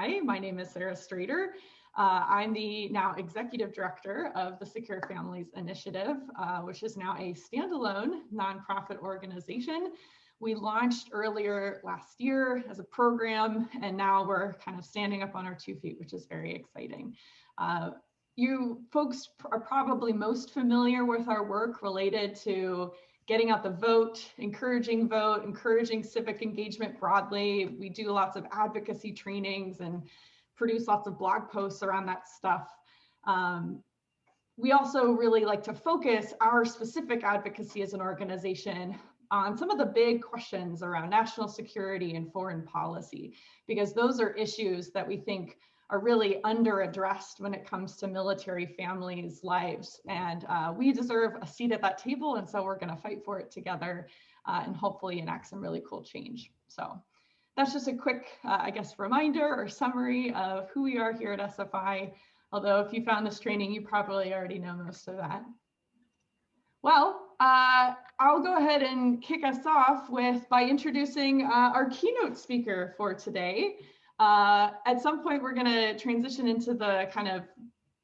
Hi, my name is Sarah Strader. I'm the now executive director of the Secure Families Initiative, which is now a standalone nonprofit organization. We launched earlier last year as a program, and now we're kind of standing up on our 2 feet, which is very exciting. You folks are probably most familiar with our work related to getting out the vote, encouraging civic engagement broadly. We do lots of advocacy trainings and produce lots of blog posts around that stuff. We also really like to focus our specific advocacy as an organization on some of the big questions around national security and foreign policy, because those are issues that we think are really under-addressed when it comes to military families' lives. And we deserve a seat at that table, and so we're gonna fight for it together and hopefully enact some really cool change. So that's just a quick, I guess, reminder or summary of who we are here at SFI. Although if you found this training, you probably already know most of that. Well, I'll go ahead and kick us off by introducing our keynote speaker for today. At some point, we're going to transition into the kind of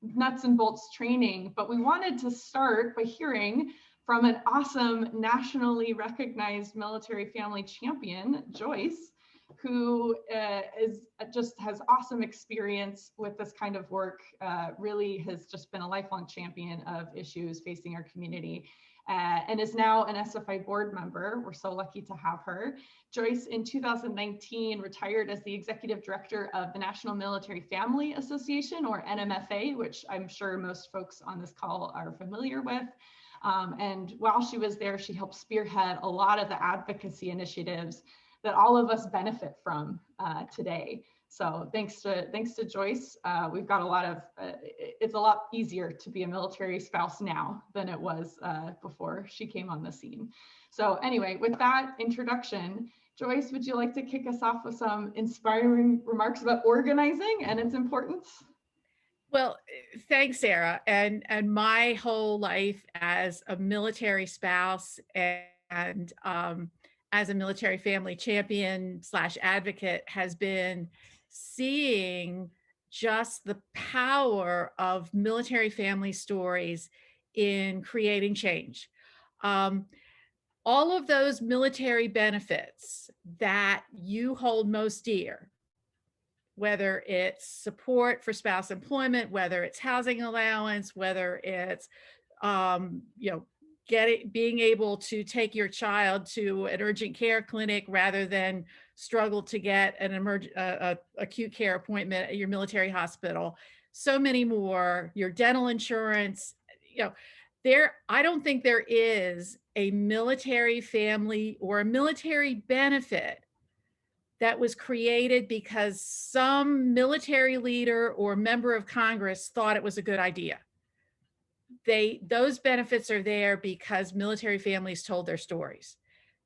nuts and bolts training, but we wanted to start by hearing from an awesome nationally recognized military family champion, Joyce, who has awesome experience with this kind of work, really has just been a lifelong champion of issues facing our community. And is now an SFI board member. We're so lucky to have her. Joyce, in 2019, retired as the executive director of the National Military Family Association, or NMFA, which I'm sure most folks on this call are familiar with. And while she was there, she helped spearhead a lot of the advocacy initiatives that all of us benefit from today. So thanks to Joyce, we've got a lot of, it's a lot easier to be a military spouse now than it was before she came on the scene. So anyway, with that introduction, Joyce, would you like to kick us off with some inspiring remarks about organizing and its importance? Well, thanks, Sarah. And my whole life as a military spouse and as a military family champion / advocate has been seeing just the power of military family stories in creating change. All of those military benefits that you hold most dear, whether it's support for spouse employment, whether it's housing allowance, whether it's being able to take your child to an urgent care clinic rather than struggle to get an acute care appointment at your military hospital. So many more, your dental insurance, I don't think there is a military family or a military benefit that was created because some military leader or member of Congress thought it was a good idea. Those benefits are there because military families told their stories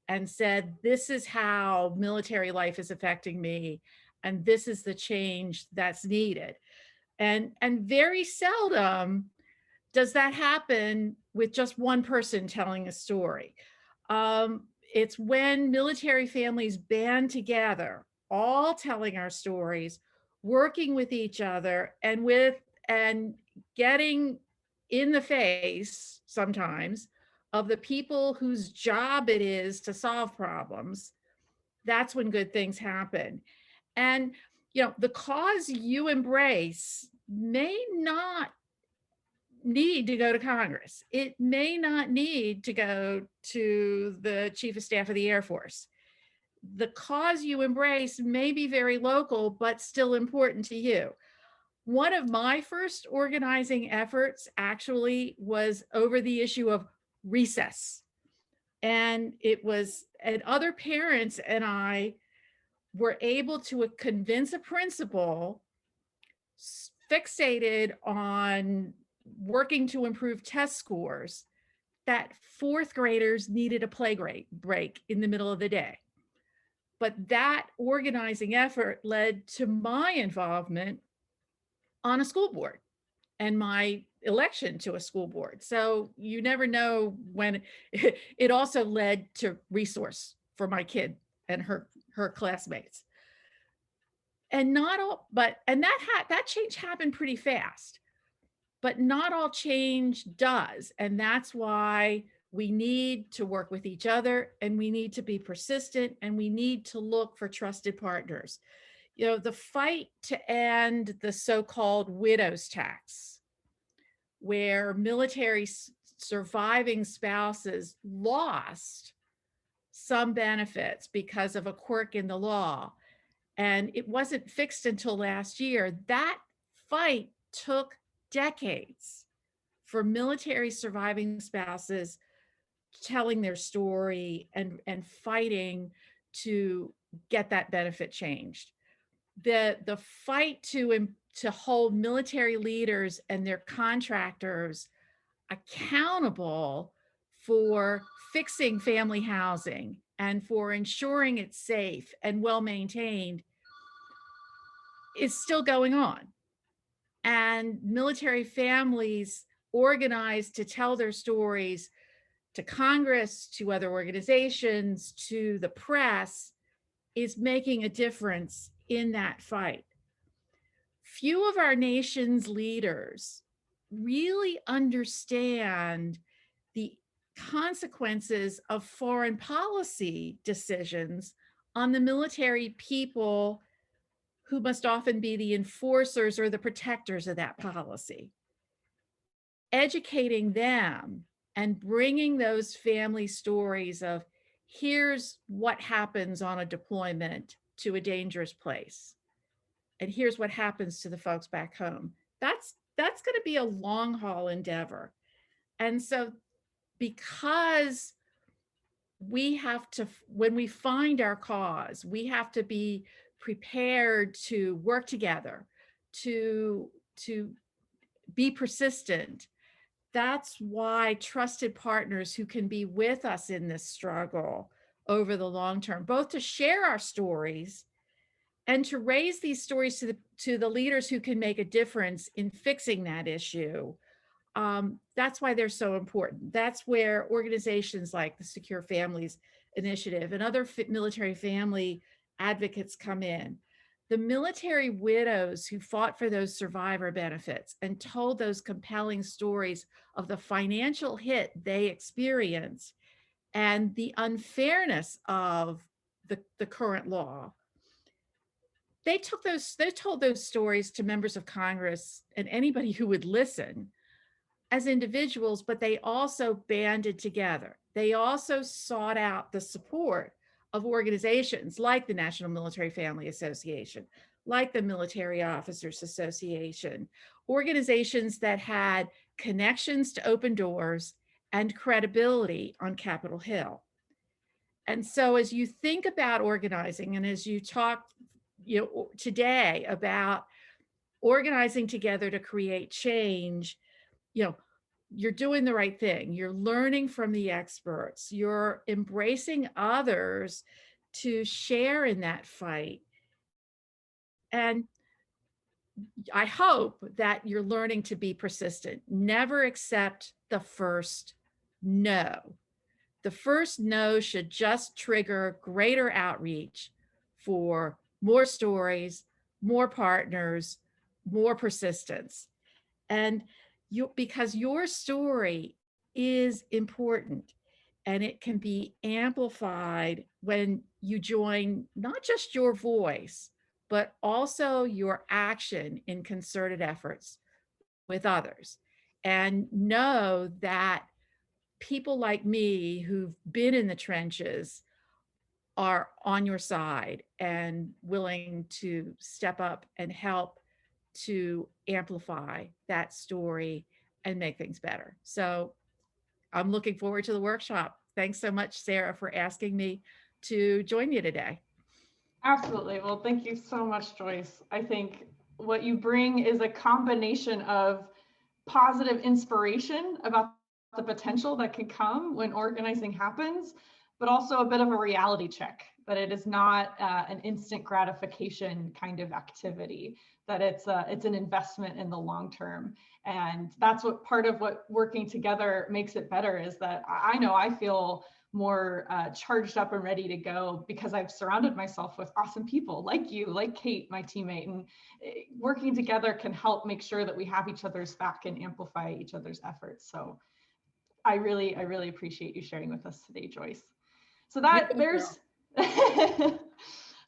and said, this is how military life is affecting me, and this is the change that's needed. And very seldom does that happen with just one person telling a story. It's when military families band together, all telling our stories, working with each other, and getting in the face sometimes of the people whose job it is to solve problems. That's when good things happen. And the cause you embrace may not need to go to Congress. It may not need to go to the Chief of Staff of the Air Force. The cause you embrace may be very local, but still important to you. One of my first organizing efforts actually was over the issue of recess. And other parents and I were able to convince a principal fixated on working to improve test scores that fourth graders needed a play break in the middle of the day. But that organizing effort led to my involvement on a school board and my election to a school board. So you never know when it also led to resource for my kid and her classmates. And not all, but, and that change happened pretty fast, but not all change does. And that's why we need to work with each other, and we need to be persistent, and we need to look for trusted partners. You know, the fight to end the so-called widow's tax, where military surviving spouses lost some benefits because of a quirk in the law, and it wasn't fixed until last year. That fight took decades for military surviving spouses telling their story and fighting to get that benefit changed. The fight to hold military leaders and their contractors accountable for fixing family housing and for ensuring it's safe and well maintained is still going on. And military families organized to tell their stories to Congress, to other organizations, to the press, is making a difference in that fight. Few of our nation's leaders really understand the consequences of foreign policy decisions on the military people who must often be the enforcers or the protectors of that policy. Educating them and bringing those family stories of, here's what happens on a deployment to a dangerous place, and here's what happens to the folks back home. That's going to be a long haul endeavor. And so, because we have to, when we find our cause, we have to be prepared to work together, to be persistent. That's why trusted partners who can be with us in this struggle over the long term, both to share our stories and to raise these stories to the leaders who can make a difference in fixing that issue. That's why they're so important. That's where organizations like the Secure Families Initiative and other military family advocates come in. The military widows who fought for those survivor benefits and told those compelling stories of the financial hit they experienced and the unfairness of the current law. They told those stories to members of Congress and anybody who would listen as individuals, but they also banded together. They also sought out the support of organizations like the National Military Family Association, like the Military Officers Association, organizations that had connections to Open Doors and credibility on Capitol Hill. And so as you think about organizing, and as you talk, today about organizing together to create change, you're doing the right thing. You're learning from the experts. You're embracing others to share in that fight. And I hope that you're learning to be persistent. Never accept the first no. The first no should just trigger greater outreach for more stories, more partners, more persistence. And because your story is important, and it can be amplified when you join not just your voice, but also your action in concerted efforts with others. And know that people like me who've been in the trenches are on your side and willing to step up and help to amplify that story and make things better. So I'm looking forward to the workshop. Thanks so much, Sarah, for asking me to join you today. Absolutely. Well, thank you so much, Joyce. I think what you bring is a combination of positive inspiration about the potential that can come when organizing happens, but also a bit of a reality check that it is not an instant gratification kind of activity, that it's an investment in the long term. And that's what part of what working together makes it better is that I know I feel more charged up and ready to go, because I've surrounded myself with awesome people like you, like Kate, my teammate, and working together can help make sure that we have each other's back and amplify each other's efforts. So I really appreciate you sharing with us today, Joyce. So there's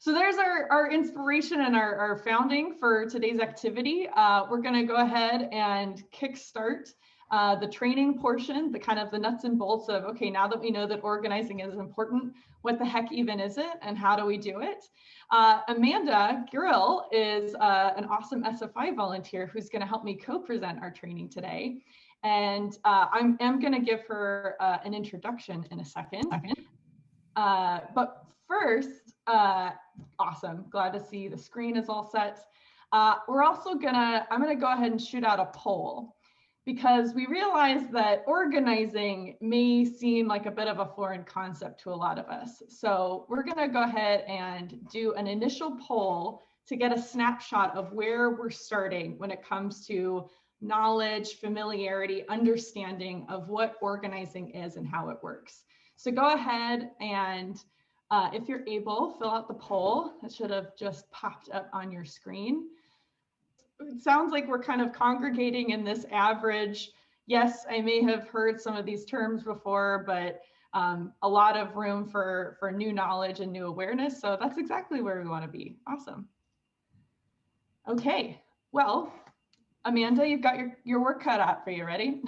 so there's our inspiration and our founding for today's activity. We're going to go ahead and kickstart the training portion, the kind of the nuts and bolts of, okay, now that we know that organizing is important, what the heck even is it and how do we do it? Amanda Guillen is an awesome SFI volunteer who's going to help me co-present our training today. And I am going to give her an introduction in a second. But first, awesome, glad to see the screen is all set. We're also I'm gonna go ahead and shoot out a poll, because we realize that organizing may seem like a bit of a foreign concept to a lot of us. So we're gonna go ahead and do an initial poll to get a snapshot of where we're starting when it comes to knowledge, familiarity, understanding of what organizing is and how it works. So go ahead and if you're able, fill out the poll. It should have just popped up on your screen. It sounds like we're kind of congregating in this average. Yes, I may have heard some of these terms before, but a lot of room for new knowledge and new awareness. So that's exactly where we want to be. Awesome. Okay, well, Amanda, you've got your work cut out for you. Ready?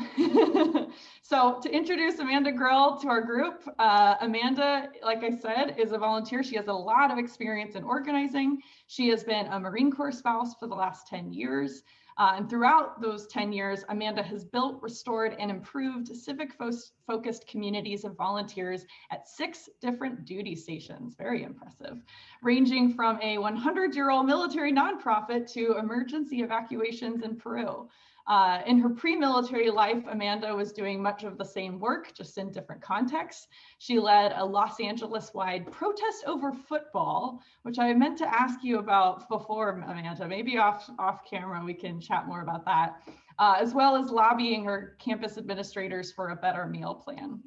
So to introduce Amanda Guillen to our group, Amanda, like I said, is a volunteer. She has a lot of experience in organizing. She has been a Marine Corps spouse for the last 10 years. And throughout those 10 years, Amanda has built, restored, and improved civic-focused communities of volunteers at 6 different duty stations. Very impressive. Ranging from a 100-year-old military nonprofit to emergency evacuations in Peru. In her pre-military life, Amanda was doing much of the same work, just in different contexts. She led a Los Angeles-wide protest over football, which I meant to ask you about before, Amanda. Maybe off camera we can chat more about that, as well as lobbying her campus administrators for a better meal plan.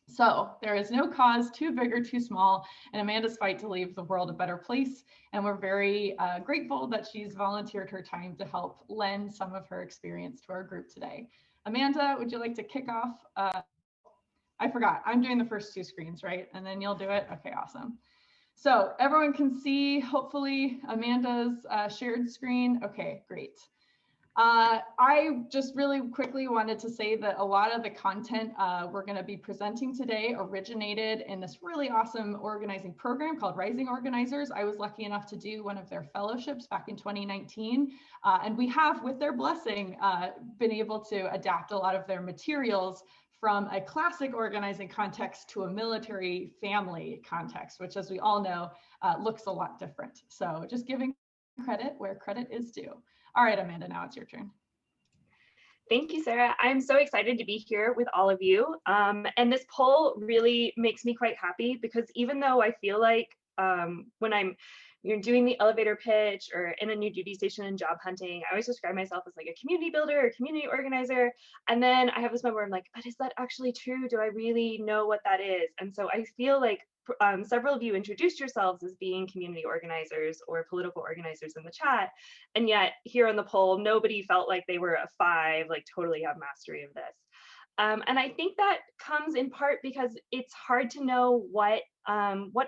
So there is no cause too big or too small in Amanda's fight to leave the world a better place. And we're very grateful that she's volunteered her time to help lend some of her experience to our group today. Amanda, would you like to kick off? I forgot, I'm doing the first 2 screens, right? And then you'll do it? Okay, awesome. So everyone can see, hopefully, Amanda's shared screen. Okay, great. I just really quickly wanted to say that a lot of the content we're going to be presenting today originated in this really awesome organizing program called Rising Organizers. I was lucky enough to do one of their fellowships back in 2019, and we have, with their blessing, been able to adapt a lot of their materials from a classic organizing context to a military family context, which, as we all know, looks a lot different. So just giving credit where credit is due. All right, Amanda, now it's your turn. Thank you, Sarah. I'm so excited to be here with all of you. And this poll really makes me quite happy, because even though I feel like when I'm doing the elevator pitch or in a new duty station and job hunting, I always describe myself as like a community builder or community organizer. And then I have this moment where I'm like, but is that actually true? Do I really know what that is? And so I feel like several of you introduced yourselves as being community organizers or political organizers in the chat, and yet here on the poll, nobody felt like they were a 5, like totally have mastery of this. And I think that comes in part because it's hard to know what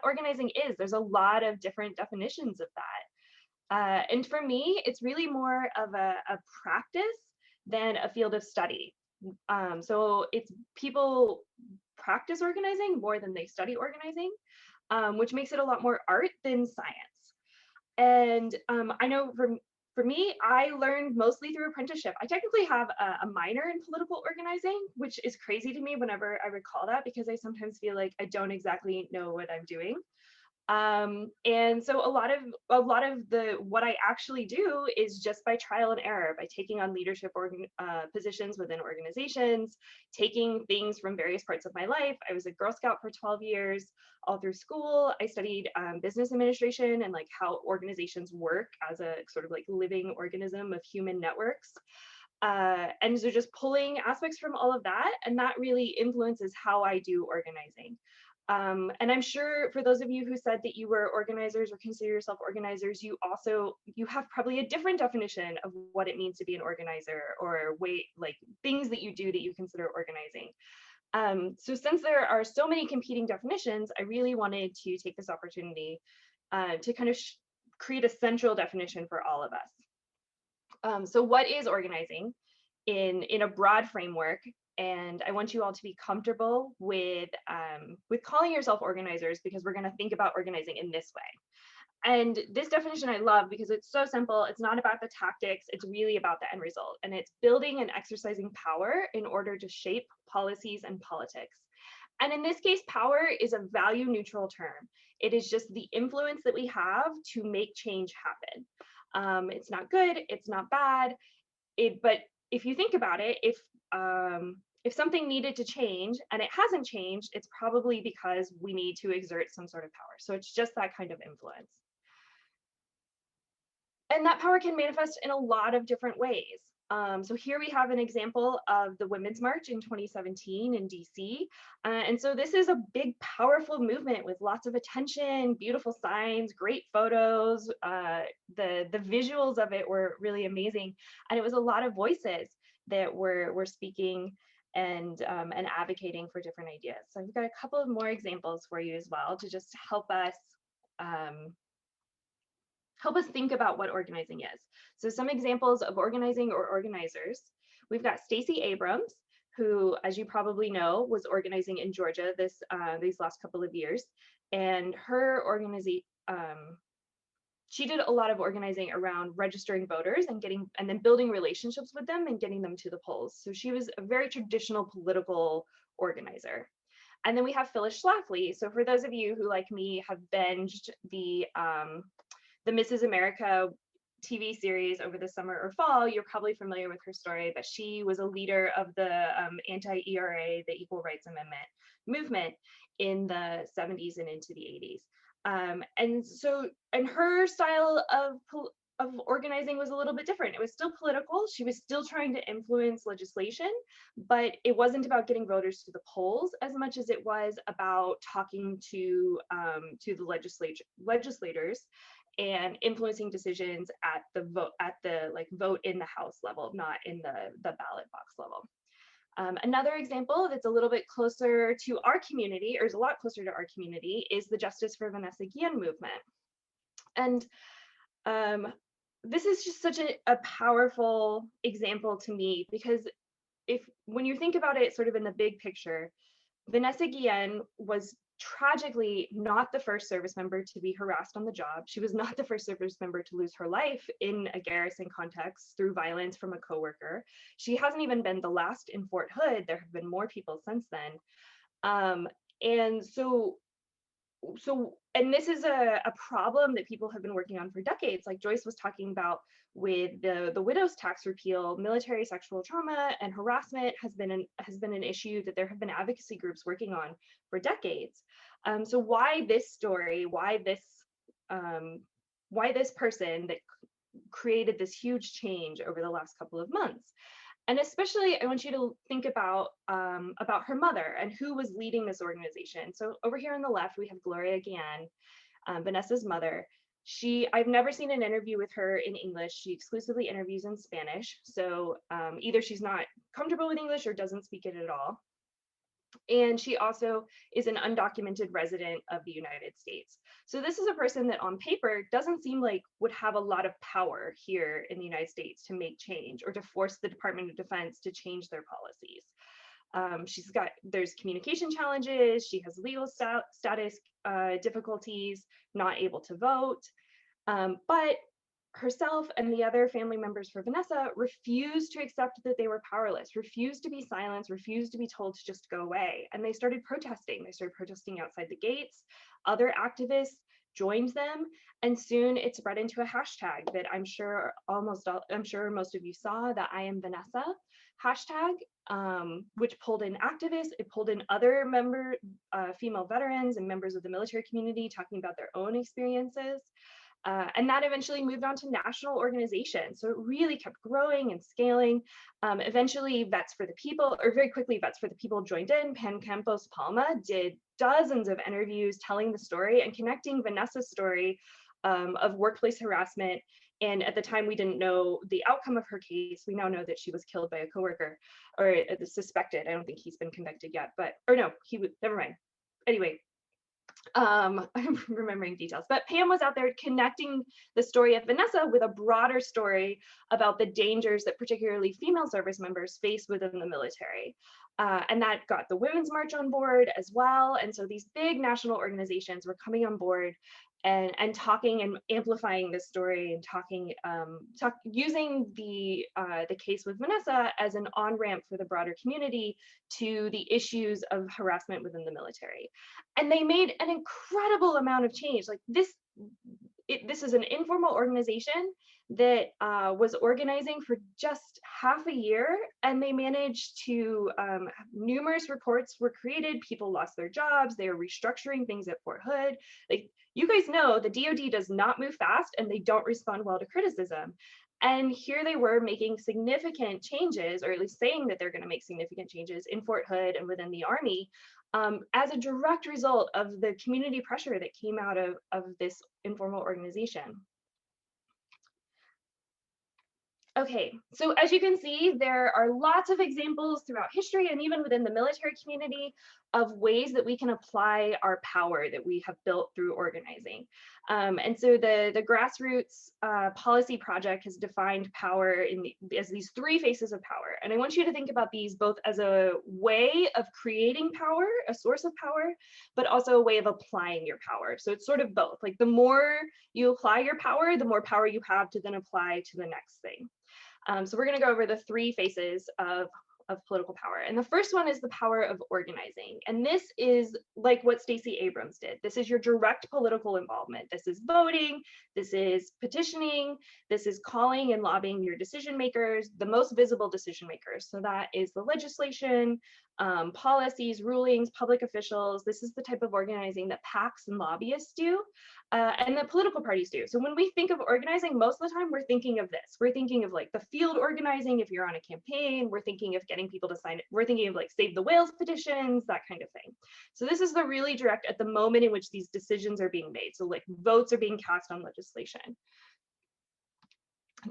organizing is. There's a lot of different definitions of that. And for me, it's really more of a practice than a field of study. So it's people practice organizing more than they study organizing, which makes it a lot more art than science. And I know for me, I learned mostly through apprenticeship. I technically have a minor in political organizing, which is crazy to me whenever I recall that, because I sometimes feel like I don't exactly know what I'm doing. And so a lot of what I actually do is just by trial and error, by taking on leadership positions within organizations, taking things from various parts of my life. I was a Girl Scout for 12 years. All through school, I studied business administration and like how organizations work as a sort of like living organism of human networks. And so just pulling aspects from all of that, and that really influences how I do organizing. And I'm sure for those of you who said that you were organizers or consider yourself organizers, you have probably a different definition of what it means to be an organizer, or like things that you do that you consider organizing. So since there are so many competing definitions, I really wanted to take this opportunity to kind of create a central definition for all of us. So what is organizing in a broad framework? And I want you all to be comfortable with calling yourself organizers, because we're going to think about organizing in this way. And this definition I love because it's so simple. It's not about the tactics. It's really about the end result. And it's building and exercising power in order to shape policies and politics. And in this case, power is a value neutral term. It is just the influence that we have to make change happen. It's not good. It's not bad. But if you think about it, if something needed to change and it hasn't changed, it's probably because we need to exert some sort of power. So it's just that kind of influence. And that power can manifest in a lot of different ways. So here we have an example of the Women's March in 2017 in DC. And so this is a big, powerful movement with lots of attention, beautiful signs, great photos. The visuals of it were really amazing. And it was a lot of voices that were speaking and advocating for different ideas. So I've got a couple of more examples for you as well to just help us think about what organizing is. So some examples of organizing or organizers. We've got Stacy Abrams, who, as you probably know, was organizing in Georgia these last couple of years. And her organization, she did a lot of organizing around registering voters and then building relationships with them and getting them to the polls. So she was a very traditional political organizer. And then we have Phyllis Schlafly. So for those of you who, like me, have binged the Mrs. America TV series over the summer or fall, you're probably familiar with her story, but she was a leader of the anti-ERA, the Equal Rights Amendment movement in the 70s and into the 80s. And her style of organizing was a little bit different. It was still political. She was still trying to influence legislation, but it wasn't about getting voters to the polls as much as it was about talking to the legislators and influencing decisions at the vote in the House level, not in the ballot box level. Another example that's a little bit closer to our community, or is a lot closer to our community, is the Justice for Vanessa Guillen movement. And this is just such a powerful example to me, because when you think about it sort of in the big picture, Vanessa Guillen was tragically not the first service member to be harassed on the job. She was not the first service member to lose her life in a garrison context through violence from a coworker. She hasn't even been the last in Fort Hood. There have been more people since then. And this is a problem that people have been working on for decades. Like Joyce was talking about with the widow's tax repeal, military sexual trauma and harassment has been an issue that there have been advocacy groups working on for decades. So why this story? Why this person that created this huge change over the last couple of months? And especially, I want you to think about her mother and who was leading this organization. So over here on the left, we have Gloria Guillen, Vanessa's mother. I've never seen an interview with her in English. She exclusively interviews in Spanish. So either she's not comfortable with English or doesn't speak it at all. And she also is an undocumented resident of the United States. So this is a person that on paper doesn't seem like would have a lot of power here in the United States to make change or to force the Department of Defense to change their policies. There's communication challenges. She has legal status difficulties, not able to vote. But herself and the other family members for Vanessa refused to accept that they were powerless, refused to be silenced, refused to be told to just go away. And they started protesting. They started protesting outside the gates. Other activists joined them. And soon it spread into a hashtag that I'm sure most of you saw, the I Am Vanessa hashtag, which pulled in activists. It pulled in other female veterans and members of the military community talking about their own experiences. And that eventually moved on to national organizations. So it really kept growing and scaling. Eventually, Vets for the People, or very quickly, Vets for the People joined in. Pan Campos Palma did dozens of interviews telling the story and connecting Vanessa's story of workplace harassment. And at the time, we didn't know the outcome of her case. We now know that she was killed by a coworker, or suspected. I don't think he's been convicted yet, but, or no, he would, never mind. Anyway, I'm remembering details, but Pam was out there connecting the story of Vanessa with a broader story about the dangers that particularly female service members face within the military. And that got the Women's March on board as well. And so these big national organizations were coming on board and talking and amplifying this story and using the case with Vanessa as an on-ramp for the broader community to the issues of harassment within the military. And they made an incredible amount of change. Like this is an informal organization that was organizing for just half a year, and they managed to numerous reports were created. People lost their jobs. They were restructuring things at Fort Hood. Like, you guys know, the DoD does not move fast, and they don't respond well to criticism. And here they were making significant changes, or at least saying that they're going to make significant changes in Fort Hood and within the Army, as a direct result of the community pressure that came out of this informal organization. Okay, so as you can see, there are lots of examples throughout history and even within the military community of ways that we can apply our power that we have built through organizing. And so the Grassroots Policy Project has defined power as these three faces of power. And I want you to think about these both as a way of creating power, a source of power, but also a way of applying your power. So it's sort of both. Like, the more you apply your power, the more power you have to then apply to the next thing. So we're going to go over the three faces of political power. And the first one is the power of organizing. And this is like what Stacy Abrams did. This is your direct political involvement. This is voting, this is petitioning, this is calling and lobbying your decision makers, the most visible decision makers. So that is the legislation, policies, rulings, public officials. This is the type of organizing that PACs and lobbyists do, and that political parties do. So when we think of organizing, most of the time we're thinking of this. We're thinking of like the field organizing if you're on a campaign. We're thinking of getting people to sign it. We're thinking of like Save the Whales petitions, that kind of thing. So this is the really direct at the moment in which these decisions are being made. So like votes are being cast on legislation.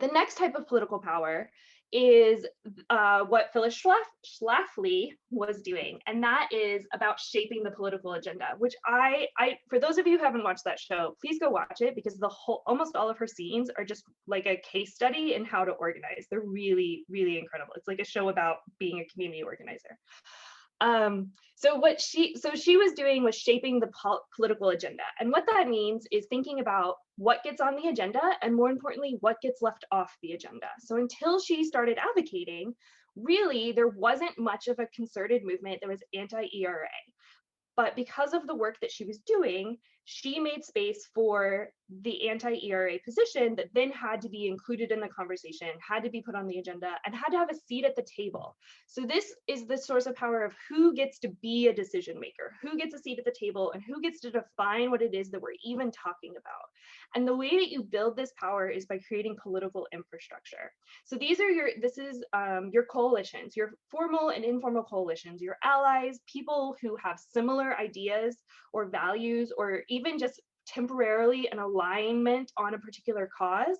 The next type of political power is what Phyllis Schlafly was doing, and that is about shaping the political agenda, which I for those of you who haven't watched that show, please go watch it, because almost all of her scenes are just like a case study in how to organize. They're really, really incredible. It's like a show about being a community organizer. So what she was doing was shaping the political agenda. And what that means is thinking about what gets on the agenda, and more importantly, what gets left off the agenda. So until she started advocating, really, there wasn't much of a concerted movement that was anti-ERA. But because of the work that she was doing, she made space for the anti-ERA position that then had to be included in the conversation, had to be put on the agenda, and had to have a seat at the table. So this is the source of power of who gets to be a decision maker, who gets a seat at the table, and who gets to define what it is that we're even talking about. And the way that you build this power is by creating political infrastructure. So this is your coalitions, your formal and informal coalitions, your allies, people who have similar ideas or values, or even just temporarily an alignment on a particular cause.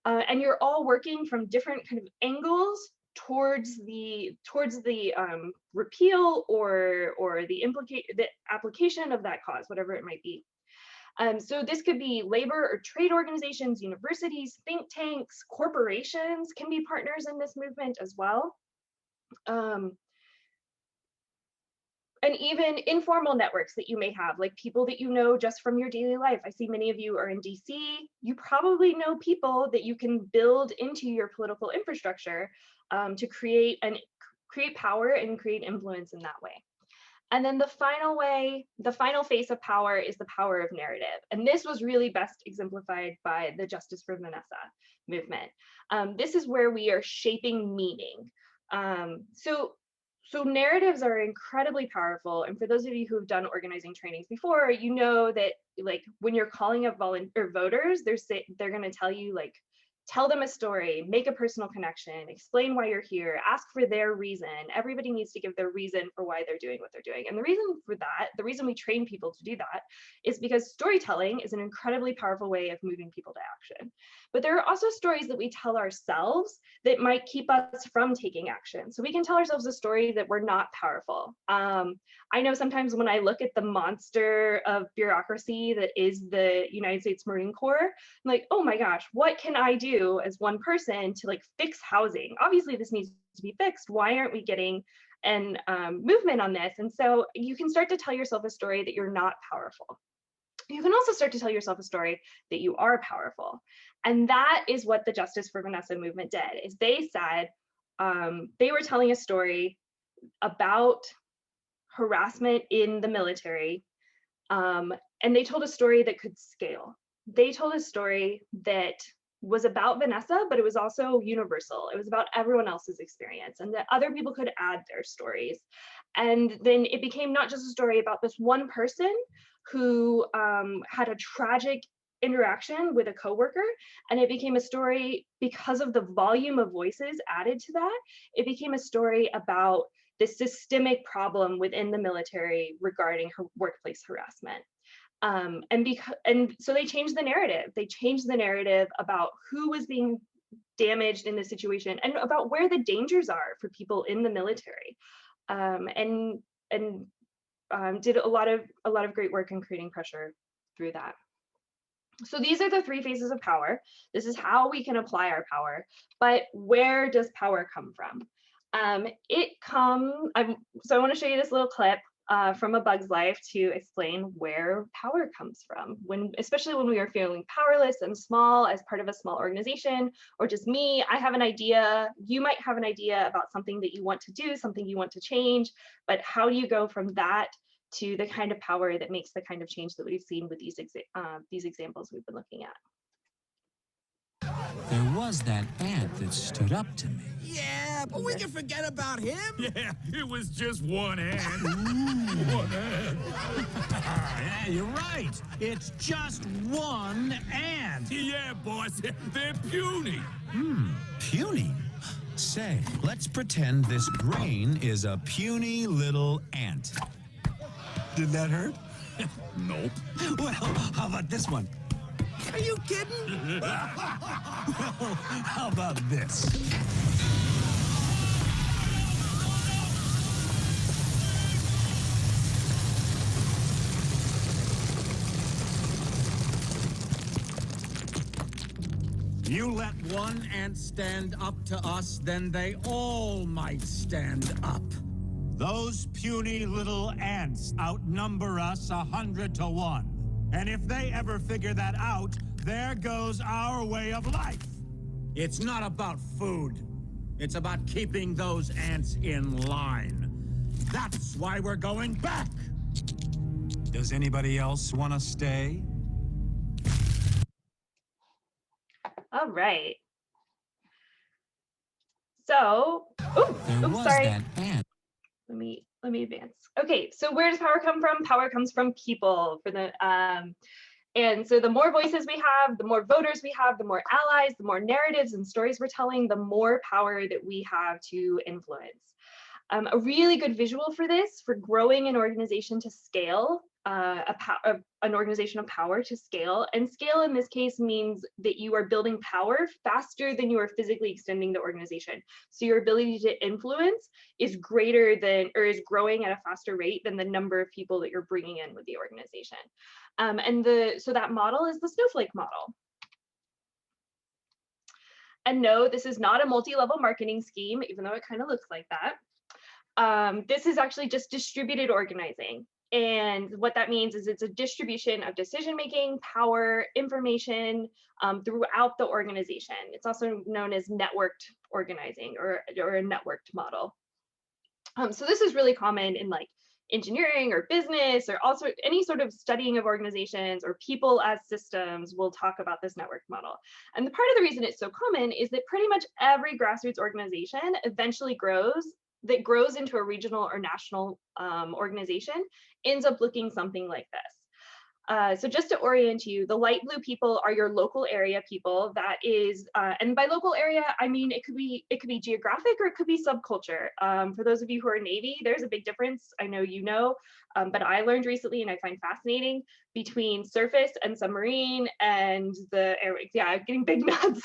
And you're all working from different kind of angles towards the repeal or the application of that cause, whatever it might be. So this could be labor or trade organizations, universities, think tanks, corporations can be partners in this movement as well. And even informal networks that you may have, like people that you know just from your daily life. I see many of you are in DC. You probably know people that you can build into your political infrastructure to create power and create influence in that way. And then the final face of power is the power of narrative. And this was really best exemplified by the Justice for Vanessa movement. This is where we are shaping meaning. So So narratives are incredibly powerful. And for those of you who've done organizing trainings before, you know that like when you're calling up voters, they're going to tell you like, tell them a story, make a personal connection, explain why you're here, ask for their reason. Everybody needs to give their reason for why they're doing what they're doing. And the reason for that, the reason we train people to do that is because storytelling is an incredibly powerful way of moving people to action. But there are also stories that we tell ourselves that might keep us from taking action. So we can tell ourselves a story that we're not powerful. I know sometimes when I look at the monster of bureaucracy that is the United States Marine Corps, I'm like, oh my gosh, what can I do as one person to like fix housing? Obviously this needs to be fixed. Why aren't we getting an movement on this? And so you can start to tell yourself a story that you're not powerful. You can also start to tell yourself a story that you are powerful. And that is what the Justice for Vanessa movement did, is they said, they were telling a story about harassment in the military. And they told a story that could scale. They told a story that was about Vanessa, but it was also universal. It was about everyone else's experience and that other people could add their stories. And then it became not just a story about this one person who had a tragic interaction with a coworker, and it became a story because of the volume of voices added to that. It became a story about this systemic problem within the military regarding her workplace harassment. And so they changed the narrative. They changed the narrative about who was being damaged in this situation and about where the dangers are for people in the military, and did a lot of great work in creating pressure through that. So these are the three phases of power. This is how we can apply our power. But where does power come from? So I want to show you this little clip from A Bug's Life to explain where power comes from, especially when we are feeling powerless and small as part of a small organization, or just me. I have an idea, you might have an idea about something that you want to do, something you want to change, but how do you go from that to the kind of power that makes the kind of change that we've seen with these examples we've been looking at? There was that ant that stood up to me. Yeah, but we can forget about him. Yeah, it was just one ant. One ant. Yeah, you're right. It's just one ant. Yeah, boss, they're puny. Puny? Say, let's pretend this brain is a puny little ant. Did that hurt? Nope. Well, how about this one? Are you kidding? Well, how about this? You let one ant stand up to us, then they all might stand up. Those puny little ants outnumber us 100 to 1. And if they ever figure that out, there goes our way of life. It's not about food. It's about keeping those ants in line. That's why we're going back. Does anybody else want to stay? All right. So, sorry. That ant. Let me advance. Okay, so where does power come from? Power comes from people. And so the more voices we have, the more voters we have, the more allies, the more narratives and stories we're telling, the more power that we have to influence. A really good visual for this, for growing an organization to scale, an organization of power to scale. And scale in this case means that you are building power faster than you are physically extending the organization. So your ability to influence is greater than, or is growing at a faster rate than the number of people that you're bringing in with the organization. So that model is the snowflake model. And no, this is not a multi-level marketing scheme, even though it kind of looks like that. This is actually just distributed organizing. And what that means is it's a distribution of decision-making, power, information throughout the organization. It's also known as networked organizing or a networked model. So this is really common in like engineering or business, or also any sort of studying of organizations or people as systems. Will talk about this network model. And the part of the reason it's so common is that pretty much every grassroots organization eventually grows that grows into a regional or national organization ends up looking something like this. So just to orient you, the light blue people are your local area people. That is, and by local area, I mean it could be geographic or it could be subculture. For those of you who are Navy, there's a big difference. I know you know, but I learned recently, and I find fascinating, between surface and submarine and the air. Yeah, getting big nuts.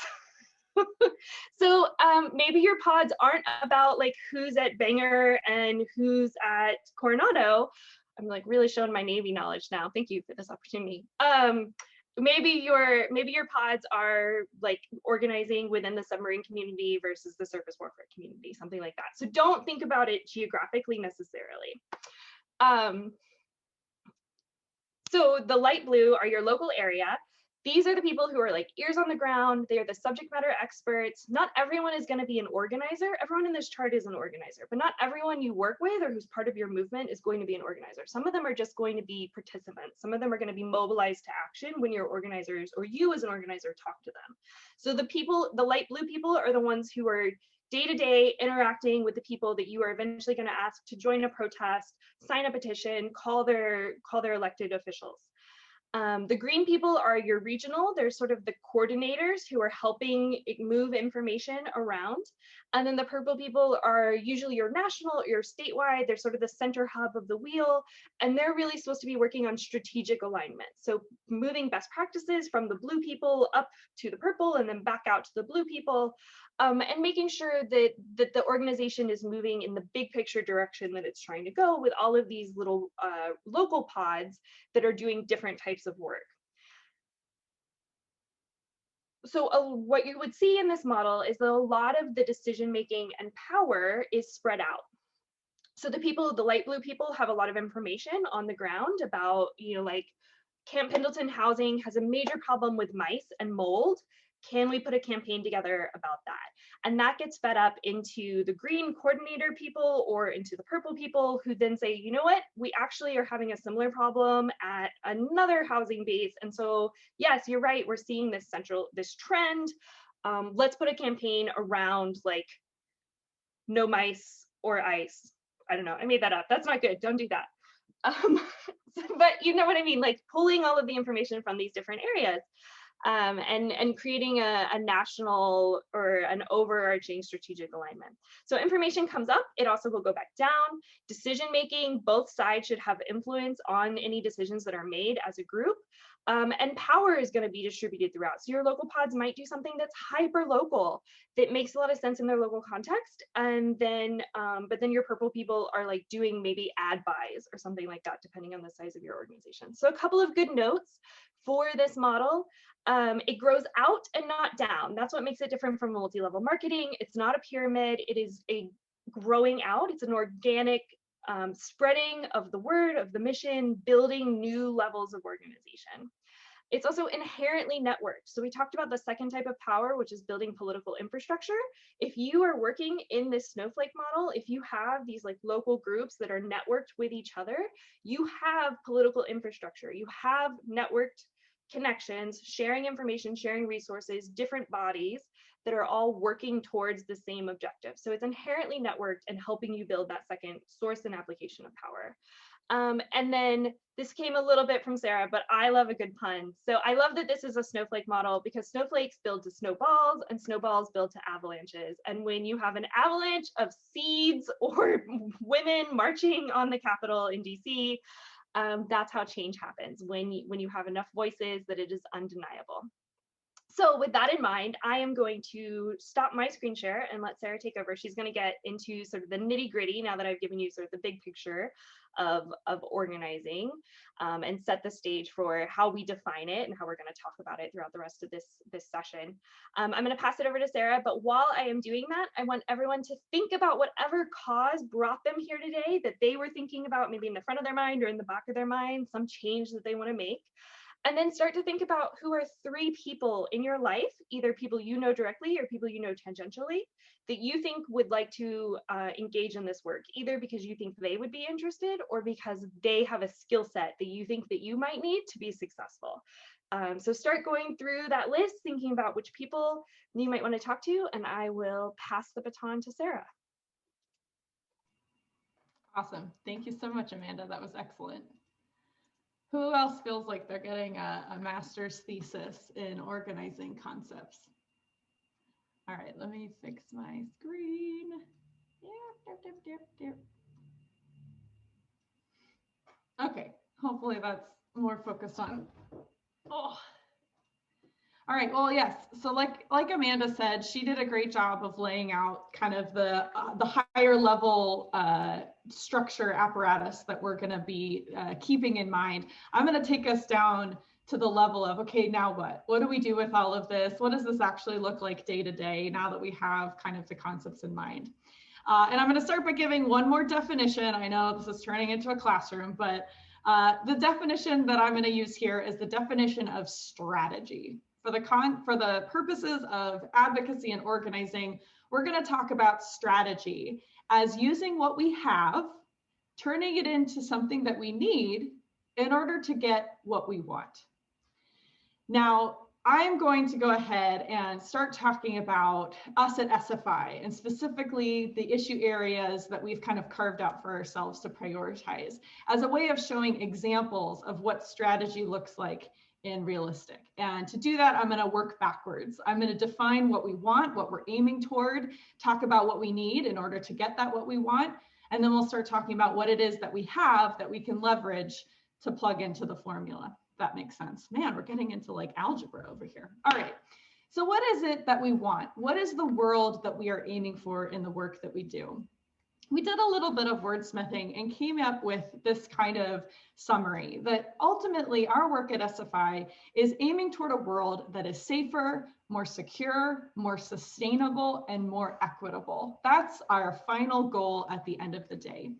So maybe your pods aren't about like who's at Bangor and who's at Coronado. I'm like really showing my Navy knowledge now. Thank you for this opportunity. Maybe your pods are like organizing within the submarine community versus the surface warfare community, something like that. So don't think about it geographically necessarily. So the light blue are your local area. These are the people who are like ears on the ground. They're the subject matter experts. Not everyone is going to be an organizer. Everyone in this chart is an organizer, but not everyone you work with or who's part of your movement is going to be an organizer. Some of them are just going to be participants. Some of them are going to be mobilized to action when your organizers or you as an organizer talk to them. So the people, the light blue people, are the ones who are day-to-day interacting with the people that you are eventually going to ask to join a protest, sign a petition, call their elected officials. The green people are your regional. They're sort of the coordinators who are helping move information around. And then the purple people are usually your national, your statewide. They're sort of the center hub of the wheel. And they're really supposed to be working on strategic alignment. So moving best practices from the blue people up to the purple and then back out to the blue people. And making sure that the organization is moving in the big picture direction that it's trying to go with all of these little local pods that are doing different types of work. So what you would see in this model is that a lot of the decision making and power is spread out. So the people, the light blue people, have a lot of information on the ground about, you know, like Camp Pendleton housing has a major problem with mice and mold. Can we put a campaign together about that? And that gets fed up into the green coordinator people or into the purple people who then say, you know what, we actually are having a similar problem at another housing base. And so, yes, you're right, we're seeing this trend. Let's put a campaign around like no mice or ice. I don't know, I made that up. That's not good, don't do that. But you know what I mean, like pulling all of the information from these different areas. And creating a national or an overarching strategic alignment. So information comes up, it also will go back down. Decision making, both sides should have influence on any decisions that are made as a group. And power is going to be distributed throughout. So your local pods might do something that's hyper local, that makes a lot of sense in their local context. And then, but then your purple people are like doing maybe ad buys or something like that, depending on the size of your organization. So a couple of good notes for this model. It grows out and not down. That's what makes it different from multi-level marketing. It's not a pyramid. It is a growing out. It's an organic spreading of the word, of the mission, building new levels of organization. It's also inherently networked. So we talked about the second type of power, which is building political infrastructure. If you are working in this snowflake model, if you have these like local groups that are networked with each other, you have political infrastructure. You have networked connections, sharing information, sharing resources, different bodies that are all working towards the same objective. So it's inherently networked and helping you build that second source and application of power. And then this came a little bit from Sarah, but I love a good pun. So I love that this is a snowflake model because snowflakes build to snowballs and snowballs build to avalanches. And when you have an avalanche of seeds or women marching on the Capitol in DC, that's how change happens, when you have enough voices that it is undeniable. So with that in mind, I am going to stop my screen share and let Sarah take over. She's going to get into sort of the nitty gritty now that I've given you sort of the big picture of organizing and set the stage for how we define it and how we're going to talk about it throughout the rest of this session. I'm going to pass it over to Sarah, but while I am doing that, I want everyone to think about whatever cause brought them here today that they were thinking about, maybe in the front of their mind or in the back of their mind, some change that they want to make. And then start to think about who are 3 people in your life, either people you know directly or people you know tangentially, that you think would like to engage in this work, either because you think they would be interested or because they have a skill set that you think that you might need to be successful. So start going through that list, thinking about which people you might want to talk to, and I will pass the baton to Sarah. Awesome. Thank you so much, Amanda. That was excellent. Who else feels like they're getting a master's thesis in organizing concepts? All right, let me fix my screen. Okay, hopefully that's more focused on. Oh. All right, well, yes. So like Amanda said, she did a great job of laying out kind of the higher level structure apparatus that we're going to be keeping in mind. I'm going to take us down to the level of, okay, now what? What do we do with all of this? What does this actually look like day to day now that we have kind of the concepts in mind? And I'm going to start by giving one more definition. I know this is turning into a classroom, but the definition that I'm going to use here is the definition of strategy. For the purposes of advocacy and organizing, we're going to talk about strategy as using what we have, turning it into something that we need in order to get what we want. Now, I'm going to go ahead and start talking about us at SFI and specifically the issue areas that we've kind of carved out for ourselves to prioritize as a way of showing examples of what strategy looks like in realistic. And to do that, I'm going to work backwards. I'm going to define what we want, what we're aiming toward, talk about what we need in order to get that what we want, and then we'll start talking about what it is that we have that we can leverage to plug into the formula. That makes sense. Man, we're getting into like algebra over here. All right. So what is it that we want? What is the world that we are aiming for in the work that we do? We did a little bit of wordsmithing and came up with this kind of summary that ultimately our work at SFI is aiming toward a world that is safer, more secure, more sustainable, and more equitable. That's our final goal at the end of the day.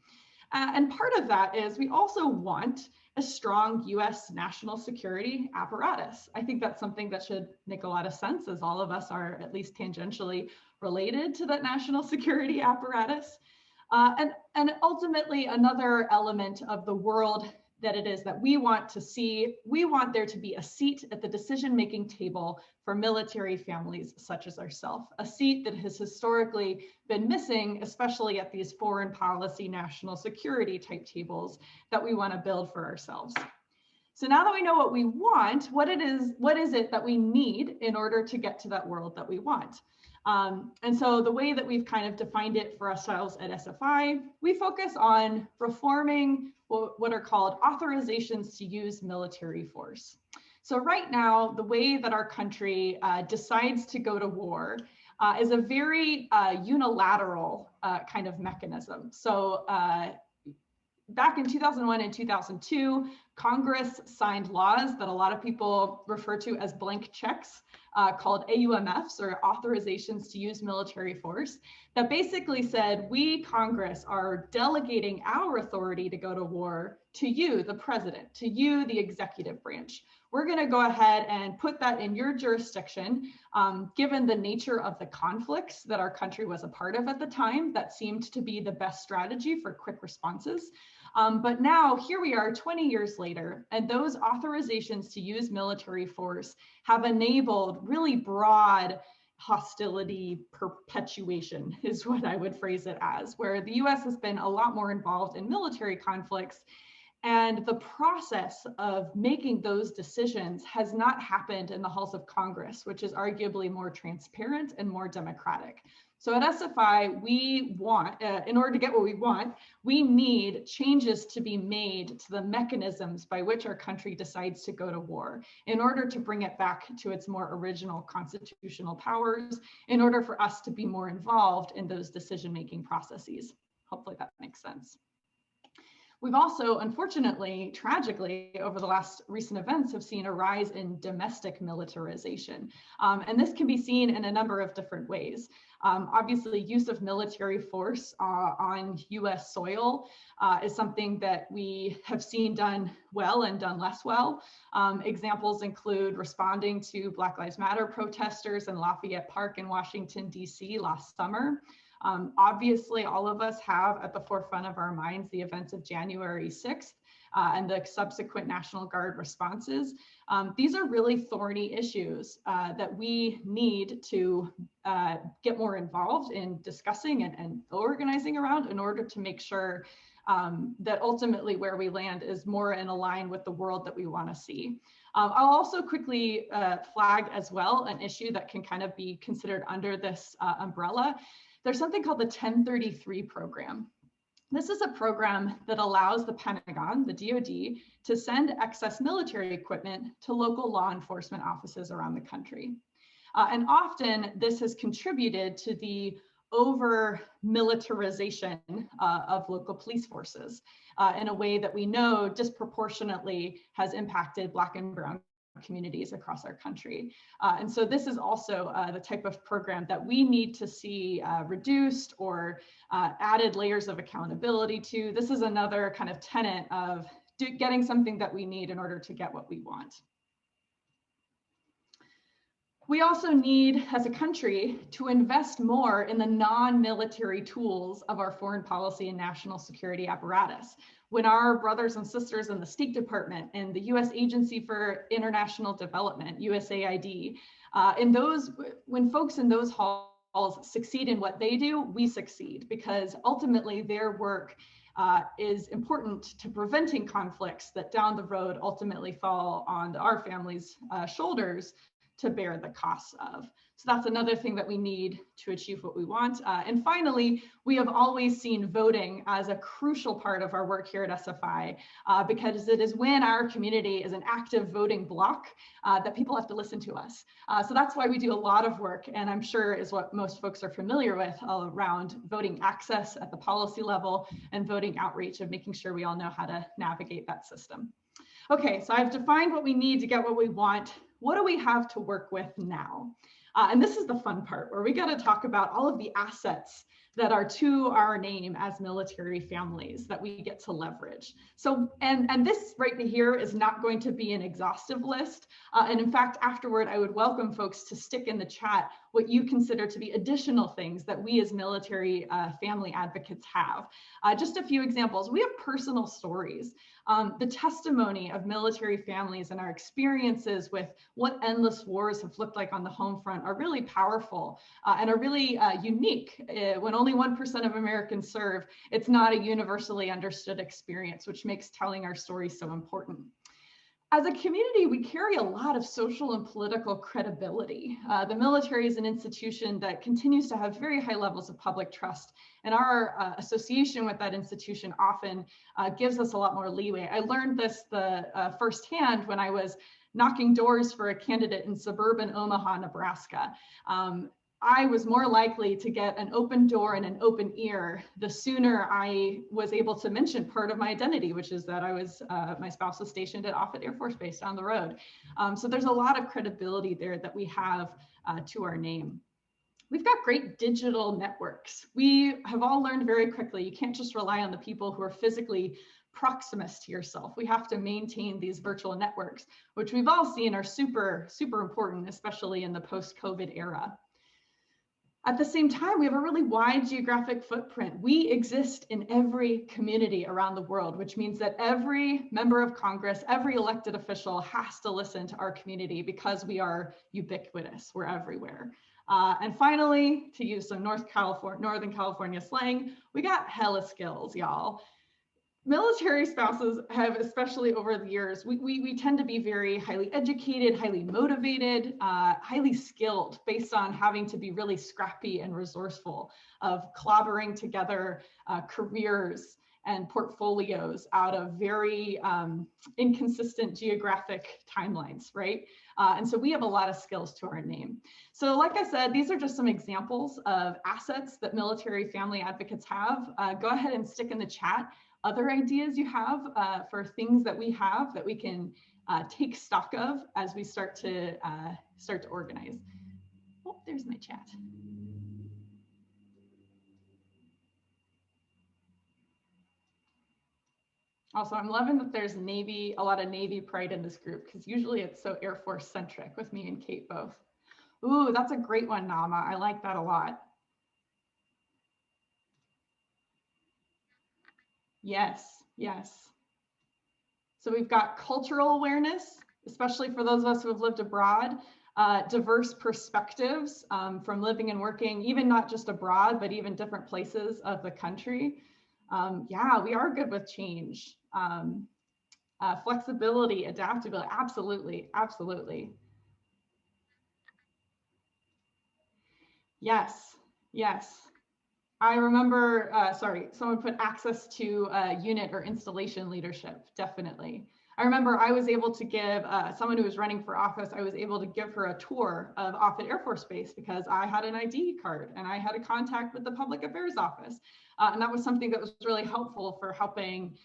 And part of that is we also want a strong US national security apparatus. I think that's something that should make a lot of sense, as all of us are at least tangentially related to that national security apparatus. And ultimately, another element of the world that it is that we want to see, we want there to be a seat at the decision-making table for military families such as ourselves, a seat that has historically been missing, especially at these foreign policy, national security type tables that we want to build for ourselves. So now that we know what we want, what is it that we need in order to get to that world that we want? And so the way that we've kind of defined it for ourselves at SFI, we focus on reforming what are called authorizations to use military force. So right now, the way that our country decides to go to war is a very unilateral kind of mechanism. So back in 2001 and 2002, Congress signed laws that a lot of people refer to as blank checks called AUMFs, or authorizations to use military force, that basically said, we, Congress, are delegating our authority to go to war to you, the president, to you, the executive branch. We're going to go ahead and put that in your jurisdiction. Given the nature of the conflicts that our country was a part of at the time, that seemed to be the best strategy for quick responses. But now here we are 20 years later, and those authorizations to use military force have enabled really broad hostility perpetuation, is what I would phrase it as, where the US has been a lot more involved in military conflicts. And the process of making those decisions has not happened in the halls of Congress, which is arguably more transparent and more democratic. So at SFI, we want, in order to get what we want, we need changes to be made to the mechanisms by which our country decides to go to war in order to bring it back to its more original constitutional powers, in order for us to be more involved in those decision-making processes. Hopefully that makes sense. We've also, unfortunately, tragically, over the last recent events, have seen a rise in domestic militarization. And this can be seen in a number of different ways. Obviously, use of military force on US soil is something that we have seen done well and done less well. Examples include responding to Black Lives Matter protesters in Lafayette Park in Washington, DC last summer. Obviously, all of us have at the forefront of our minds the events of January 6th, and the subsequent National Guard responses. These are really thorny issues that we need to get more involved in discussing and organizing around in order to make sure that ultimately where we land is more in line with the world that we want to see. I'll also quickly flag as well an issue that can kind of be considered under this umbrella. There's something called the 1033 program. This is a program that allows the Pentagon, the DoD, to send excess military equipment to local law enforcement offices around the country. And often this has contributed to the over-militarization of local police forces in a way that we know disproportionately has impacted Black and Brown communities across our country. And so this is also the type of program that we need to see reduced or added layers of accountability to. This is another kind of tenet of getting something that we need in order to get what we want. We also need, as a country, to invest more in the non-military tools of our foreign policy and national security apparatus. When our brothers and sisters in the State Department and the U.S. Agency for International Development, USAID, when folks in those halls succeed in what they do, we succeed, because ultimately their work is important to preventing conflicts that down the road ultimately fall on our families' shoulders to bear the costs of. So that's another thing that we need to achieve what we want. And finally, we have always seen voting as a crucial part of our work here at SFI, because it is when our community is an active voting bloc that people have to listen to us. So that's why we do a lot of work, and I'm sure is what most folks are familiar with, around voting access at the policy level and voting outreach, of making sure we all know how to navigate that system. Okay, so I've defined what we need to get what we want. What do we have to work with now? And this is the fun part, where we got to talk about all of the assets that are to our name as military families that we get to leverage. So, and this right here is not going to be an exhaustive list. And in fact, afterward, I would welcome folks to stick in the chat what you consider to be additional things that we as military family advocates have. Just a few examples. We have personal stories. The testimony of military families and our experiences with what endless wars have looked like on the home front are really powerful and are really unique. When only 1% of Americans serve, it's not a universally understood experience, which makes telling our stories so important. As a community, we carry a lot of social and political credibility. The military is an institution that continues to have very high levels of public trust, and our association with that institution often gives us a lot more leeway. I learned this firsthand when I was knocking doors for a candidate in suburban Omaha, Nebraska. I was more likely to get an open door and an open ear the sooner I was able to mention part of my identity, which is that I was, my spouse was stationed at Offutt Air Force Base down the road. So there's a lot of credibility there that we have to our name. We've got great digital networks. We have all learned very quickly, you can't just rely on the people who are physically proximus to yourself. We have to maintain these virtual networks, which we've all seen are super, super important, especially in the post-COVID era. At the same time, we have a really wide geographic footprint. We exist in every community around the world, which means that every member of Congress, every elected official has to listen to our community because we are ubiquitous. We're everywhere. And finally, to use some Northern California slang, we got hella skills, y'all. Military spouses have, especially over the years, we tend to be very highly educated, highly motivated, highly skilled, based on having to be really scrappy and resourceful, of clobbering together careers and portfolios out of very inconsistent geographic timelines, right? And so we have a lot of skills to our name. So like I said, these are just some examples of assets that military family advocates have. Go ahead and stick in the chat other ideas you have for things that we have that we can take stock of as we start to organize. Oh, there's my chat. Also, I'm loving that there's a lot of Navy pride in this group, because usually it's so Air Force centric with me and Kate both. Ooh, that's a great one, Nama. I like that a lot. Yes, yes. So we've got cultural awareness, especially for those of us who have lived abroad, diverse perspectives from living and working, even not just abroad, but even different places of the country. Yeah, we are good with change. Flexibility, adaptability, absolutely, absolutely. Yes, yes. I remember, sorry, someone put access to unit or installation leadership, definitely. I remember I was able to give someone who was running for office, I was able to give her a tour of Offutt Air Force Base because I had an ID card and I had a contact with the public affairs office. And that was something that was really helpful for helping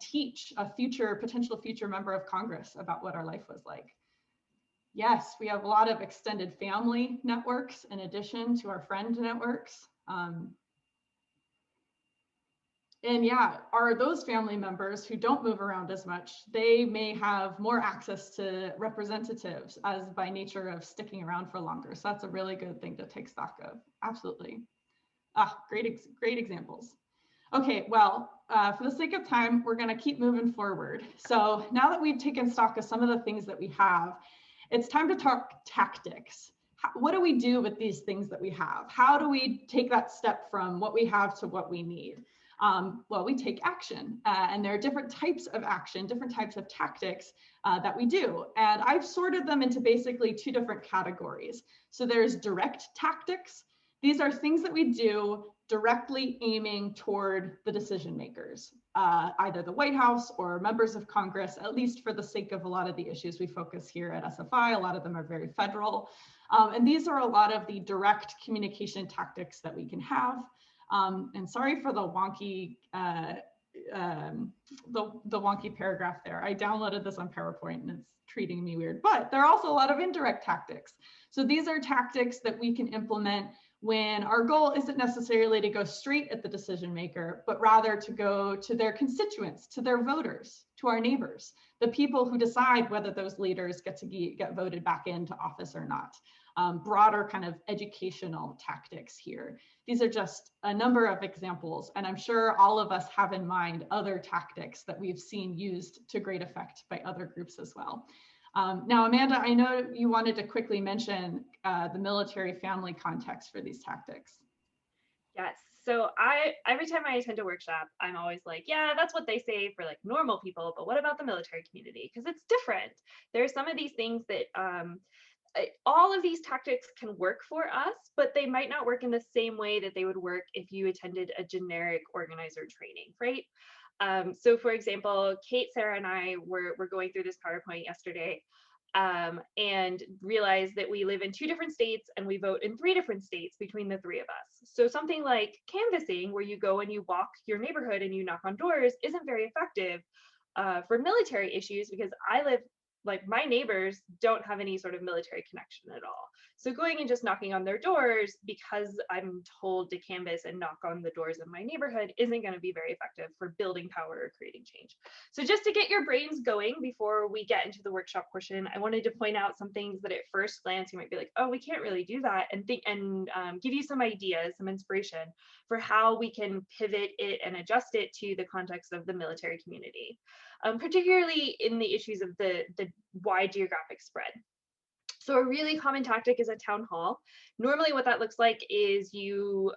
teach a potential future member of Congress about what our life was like. Yes, we have a lot of extended family networks in addition to our friend networks. And yeah, are those family members who don't move around as much, they may have more access to representatives as by nature of sticking around for longer. So that's a really good thing to take stock of. Absolutely. Great examples. Okay, well, for the sake of time, we're going to keep moving forward. So now that we've taken stock of some of the things that we have, it's time to talk tactics. What do we do with these things that we have? How do we take that step from what we have to what we need? Well, we take action, and there are different types of action, different types of tactics that we do. And I've sorted them into basically two different categories. So there's direct tactics. These are things that we do directly aiming toward the decision makers, either the White House or members of Congress, at least for the sake of a lot of the issues we focus here at SFI. A lot of them are very federal. And these are a lot of the direct communication tactics that we can have. And sorry for the wonky wonky paragraph there. I downloaded this on PowerPoint and it's treating me weird, but there are also a lot of indirect tactics. So these are tactics that we can implement when our goal isn't necessarily to go straight at the decision maker, but rather to go to their constituents, to their voters, to our neighbors, the people who decide whether those leaders get voted back into office or not. Broader kind of educational tactics here. These are just a number of examples, and I'm sure all of us have in mind other tactics that we've seen used to great effect by other groups as well. Now, Amanda, I know you wanted to quickly mention the military family context for these tactics. Yes. So every time I attend a workshop, I'm always like, yeah, that's what they say for like normal people, but what about the military community? Because it's different. There are some of these things that all of these tactics can work for us, but they might not work in the same way that they would work if you attended a generic organizer training, right? So for example, Kate, Sarah, and I were going through this PowerPoint yesterday and realized that we live in 2 different states and we vote in 3 different states between the 3 of us. So something like canvassing, where you go and you walk your neighborhood and you knock on doors, isn't very effective for military issues because my neighbors don't have any sort of military connection at all. So going and just knocking on their doors because I'm told to canvass and knock on the doors of my neighborhood isn't going to be very effective for building power or creating change. So just to get your brains going before we get into the workshop portion, I wanted to point out some things that at first glance you might be like, oh, we can't really do that, and give you some ideas, some inspiration for how we can pivot it and adjust it to the context of the military community. Particularly in the issues of the wide geographic spread. So a really common tactic is a town hall. Normally what that looks like is you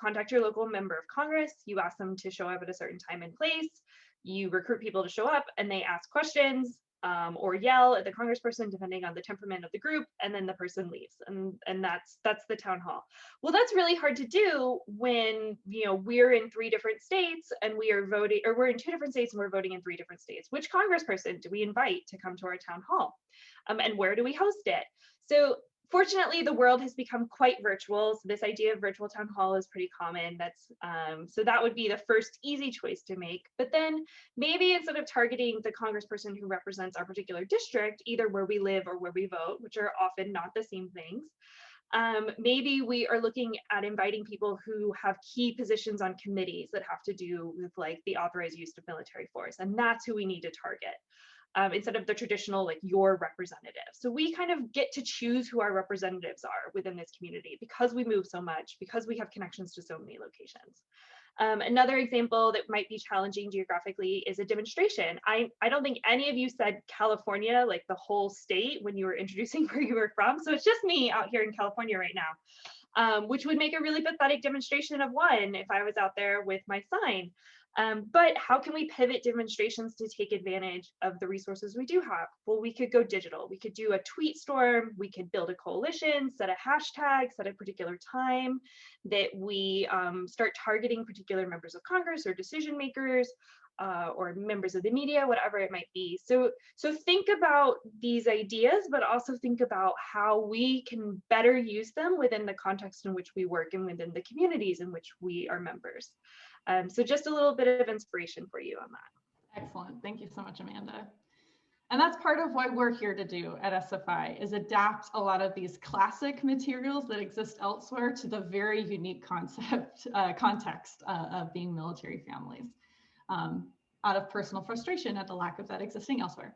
contact your local member of Congress, you ask them to show up at a certain time and place, you recruit people to show up and they ask questions or yell at the congressperson depending on the temperament of the group, and then the person leaves, and that's the town hall. Well, that's really hard to do when we're in 3 different states and we are voting, or we're in 2 different states and we're voting in 3 different states. Which congressperson do we invite to come to our town hall, and where do we host it? So fortunately, the world has become quite virtual. So this idea of virtual town hall is pretty common. So that would be the first easy choice to make. But then maybe instead of targeting the congressperson who represents our particular district, either where we live or where we vote, which are often not the same things, maybe we are looking at inviting people who have key positions on committees that have to do with like the authorized use of military force. And that's who we need to target. Instead of the traditional, like your representative. So we kind of get to choose who our representatives are within this community because we move so much, because we have connections to so many locations. Another example that might be challenging geographically is a demonstration. I don't think any of you said California, like the whole state, when you were introducing where you were from. So it's just me out here in California right now, which would make a really pathetic demonstration of one if I was out there with my sign. But how can we pivot demonstrations to take advantage of the resources we do have? Well, we could go digital. We could do a tweet storm. We could build a coalition, set a hashtag, set a particular time that we start targeting particular members of Congress or decision makers or members of the media, whatever it might be. So think about these ideas, but also think about how we can better use them within the context in which we work and within the communities in which we are members. So just a little bit of inspiration for you on that. Excellent. Thank you so much, Amanda. And that's part of what we're here to do at SFI, is adapt a lot of these classic materials that exist elsewhere to the very unique context of being military families, out of personal frustration at the lack of that existing elsewhere.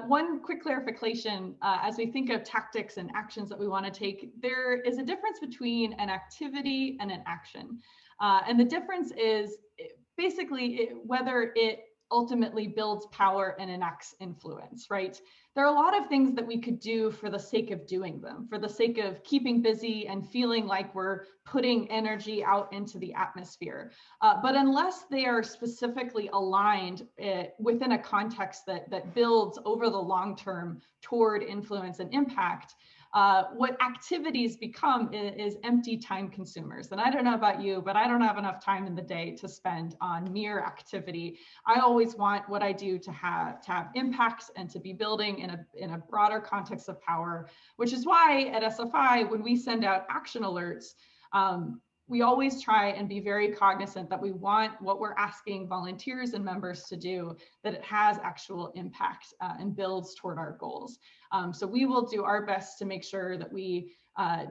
One quick clarification, as we think of tactics and actions that we want to take, there is a difference between an activity and an action. And the difference is basically whether it ultimately builds power and enacts influence, right? There are a lot of things that we could do for the sake of doing them, for the sake of keeping busy and feeling like we're putting energy out into the atmosphere. But unless they are specifically aligned within a context that builds over the long term toward influence and impact, what activities become is empty time consumers. And I don't know about you, but I don't have enough time in the day to spend on mere activity. I always want what I do to have impacts and to be building in a broader context of power, which is why at SFI, when we send out action alerts, we always try and be very cognizant that we want what we're asking volunteers and members to do, that it has actual impact and builds toward our goals. So we will do our best to make sure that we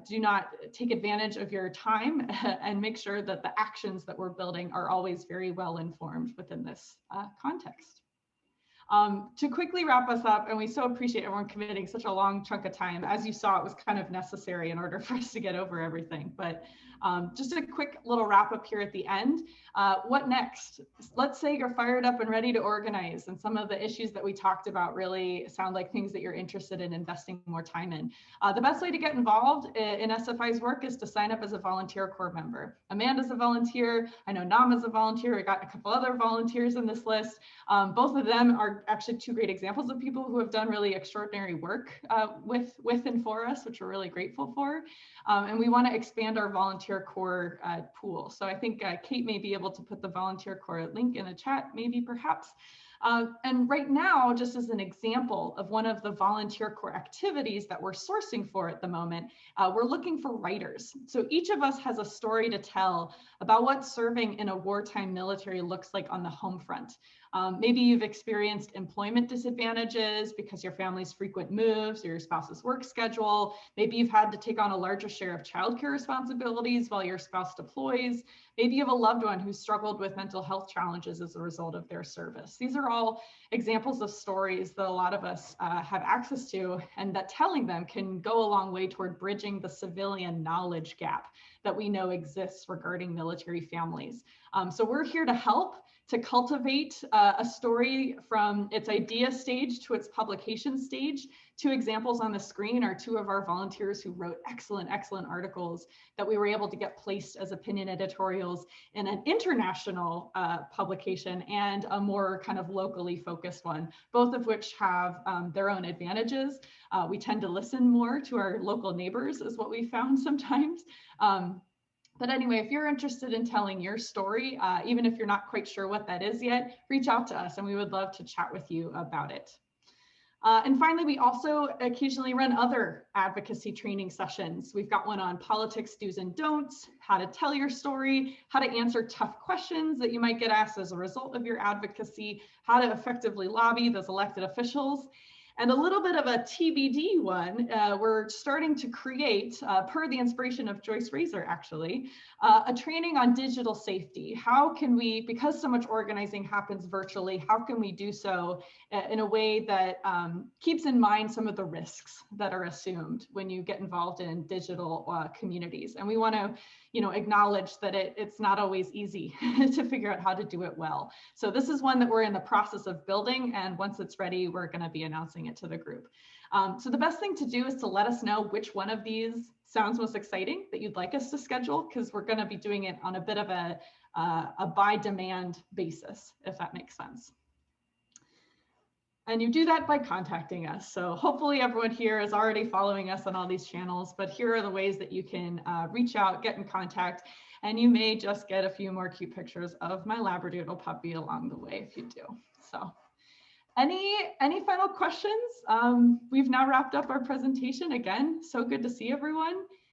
do not take advantage of your time and make sure that the actions that we're building are always very well informed within this context. To quickly wrap us up, and we so appreciate everyone committing such a long chunk of time. As you saw, it was kind of necessary in order for us to get over everything, but just a quick little wrap up here at the end. What next? Let's say you're fired up and ready to organize, and some of the issues that we talked about really sound like things that you're interested in investing more time in. The best way to get involved in SFI's work is to sign up as a volunteer corps member. Amanda's a volunteer. I know Nama's a volunteer. We got a couple other volunteers in this list. Both of them are actually two great examples of people who have done really extraordinary work with and for us, which we're really grateful for. And we want to expand our volunteer corps pool. So I think Kate may be able to put the volunteer corps link in the chat, maybe perhaps. And right now, just as an example of one of the volunteer corps activities that we're sourcing for at the moment, we're looking for writers. So each of us has a story to tell about what serving in a wartime military looks like on the home front. Maybe you've experienced employment disadvantages because your family's frequent moves or your spouse's work schedule. Maybe you've had to take on a larger share of childcare responsibilities while your spouse deploys. Maybe you have a loved one who struggled with mental health challenges as a result of their service. These are all examples of stories that a lot of us have access to, and that telling them can go a long way toward bridging the civilian knowledge gap that we know exists regarding military families. So we're here to help to cultivate a story from its idea stage to its publication stage. Two examples on the screen are two of our volunteers who wrote excellent articles that we were able to get placed as opinion editorials in an international publication and a more kind of locally focused one, both of which have their own advantages. We tend to listen more to our local neighbors, is what we found sometimes. But anyway, if you're interested in telling your story, even if you're not quite sure what that is yet, reach out to us and we would love to chat with you about it. And finally, we also occasionally run other advocacy training sessions. We've got one on politics, do's and don'ts, how to tell your story, how to answer tough questions that you might get asked as a result of your advocacy, how to effectively lobby those elected officials. And a little bit of a TBD one, we're starting to create, per the inspiration of Joyce Razor actually, a training on digital safety. How can we, because so much organizing happens virtually, how can we do so in a way that keeps in mind some of the risks that are assumed when you get involved in digital communities? And we want to, acknowledge that it's not always easy to figure out how to do it well. So this is one that we're in the process of building, and once it's ready, we're going to be announcing it to the group. So the best thing to do is to let us know which one of these sounds most exciting that you'd like us to schedule, because we're going to be doing it on a bit of a by demand basis, if that makes sense. And you do that by contacting us. So hopefully everyone here is already following us on all these channels, but here are the ways that you can reach out, get in contact, and you may just get a few more cute pictures of my Labradoodle puppy along the way if you do. So any final questions? We've now wrapped up our presentation. Again, so good to see everyone.